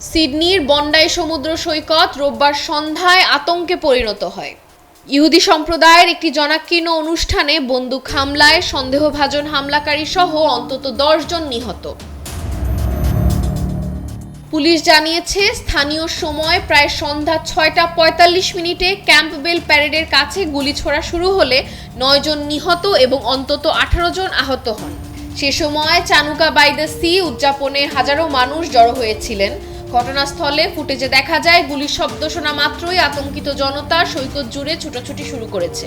সিডনির Bondi সমুদ্র সৈকত রোববার সন্ধ্যায় আতঙ্কে পরিণত হয়। ইহুদি সম্প্রদায়ের একটি জনাকীর্ণ অনুষ্ঠানে বন্দুক হামলায় সন্দেহভাজন হামলাকারী সহ অন্তত 10 জন নিহত। পুলিশ জানিয়েছে, স্থানীয় সময় প্রায় সন্ধ্যা 6:45 ক্যাম্পবেল প্যারেডের কাছে গুলি ছোড়া শুরু হলে 9 জন নিহত এবং অন্তত 18 জন আহত হন। সে সময় চানুকা বাই দ্য সি উদযাপনে হাজারো মানুষ জড়ো হয়েছিলেন। ঘটনাস্থলে ফুটেজে দেখা যায়, গুলির শব্দ শোনা মাত্রই আতঙ্কিত জনতা সৈকত জুড়ে ছুটাছুটি শুরু করেছে।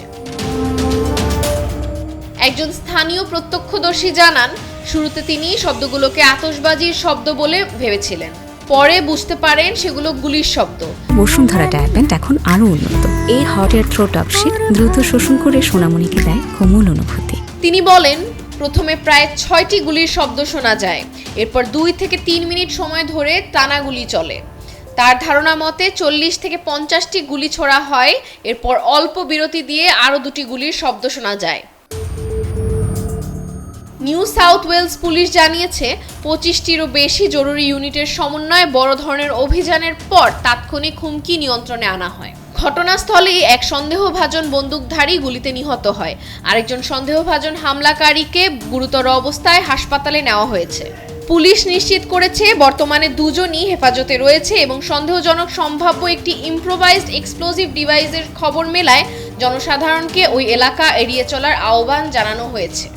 একজন স্থানীয় প্রত্যক্ষদর্শী জানান, শুরুতে তিনি শব্দগুলোকে আতশবাজির শব্দ বলে ভেবেছিলেন, পরে বুঝতে পারেন সেগুলো গুলির শব্দ। বসুন্ধরা ডায়াপেন্ট এখন আরো উন্নত। এই হট এয়ার থ্রো টপশিট দ্রুত শোষণ করে সোনামণিকে দেয় কোমল অনুভূতি। তিনি বলেন, প্রথমে প্রায় 6টি গুলির শব্দ শোনা যায়, এরপর 2 থেকে 3 মিনিট সময় ধরে টানা গুলি চলে। তার ধারণা মতে 40 থেকে 50টি গুলি ছোড়া হয়, এরপর অল্প বিরতি দিয়ে আরও 2টি গুলির শব্দ শোনা যায়। নিউ সাউথ ওয়েলস পুলিশ জানিয়েছে, 25টিরও বেশি জরুরি ইউনিটের সমন্বয়ে বড় ধরনের অভিযানের পর তাৎক্ষণিক হুমকি নিয়ন্ত্রণে আনা হয়। ঘটনাস্থলেই এক সন্দেহভাজন বন্দুকধারী গুলিতে নিহত হয়। আরেকজন সন্দেহভাজন হামলাকারীকে গুরুতর অবস্থায় হাসপাতালে নেওয়া হয়েছে। পুলিশ নিশ্চিত করেছে, বর্তমানে 2 জনই হেফাজতে রয়েছে এবং সন্দেহজনক সম্ভাব্য একটি ইম্প্রোভাইজড এক্সপ্লোসিভ ডিভাইসের খবর মেলায় জনসাধারণকে ওই এলাকা এড়িয়ে চলার আহ্বান জানানো হয়েছে।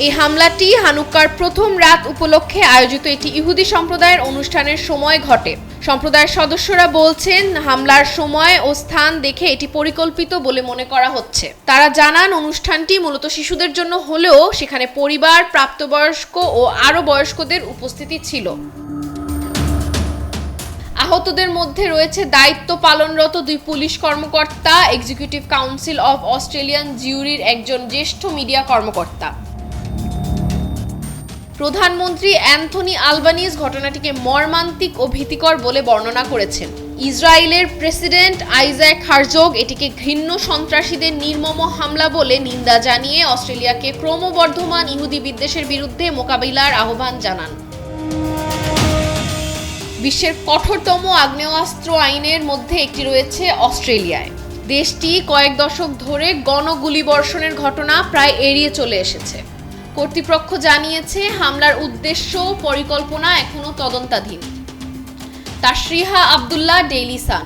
এই হামলাটি হানুক্কার প্রথম রাত উপলক্ষে আয়োজিত একটি ইহুদি সম্প্রদায়ের অনুষ্ঠানের সময় ঘটে। সম্প্রদায়ের সদস্যরা বলছেন, হামলার সময় ও স্থান দেখে এটি পরিকল্পিত বলে মনে করা হচ্ছে। তারা জানান, অনুষ্ঠানটি মূলত শিশুদের জন্য হলেও সেখানে পরিবার, প্রাপ্তবয়স্ক ও আরও বয়স্কদের উপস্থিতি ছিল। আহতদের মধ্যে রয়েছে দায়িত্ব পালনরত 2 পুলিশ কর্মকর্তা, এক্সিকিউটিভ কাউন্সিল অফ অস্ট্রেলিয়ান জিউরির একজন জ্যেষ্ঠ মিডিয়া কর্মকর্তা। প্রধানমন্ত্রী অ্যান্থনি আলবানিজ ঘটনাটিকে মর্মান্তিক ও ভীতিকর বলে বর্ণনা করেছেন। ইসরায়েলের প্রেসিডেন্ট আইজাক হারজোগ এটিকে ঘৃণ্য সন্ত্রাসীদের নির্মম হামলা বলে নিন্দা জানিয়ে অস্ট্রেলিয়াকে ক্রমবর্ধমান ইহুদি বিদ্বেষের বিরুদ্ধে মোকাবিলার আহ্বান জানান। বিশ্বের কঠোরতম আগ্নেয়াস্ত্র আইনের মধ্যে একটি রয়েছে অস্ট্রেলিয়ায়। দেশটি কয়েক দশক ধরে গণগুলিবর্ষণের ঘটনা প্রায় এড়িয়ে চলে এসেছে। কর্তৃপক্ষ জানিয়েছে, হামলার উদ্দেশ্য ও পরিকল্পনা এখনও তদন্তাধীন। তাশরিহা আব্দুল্লাহ, ডেইলি সান।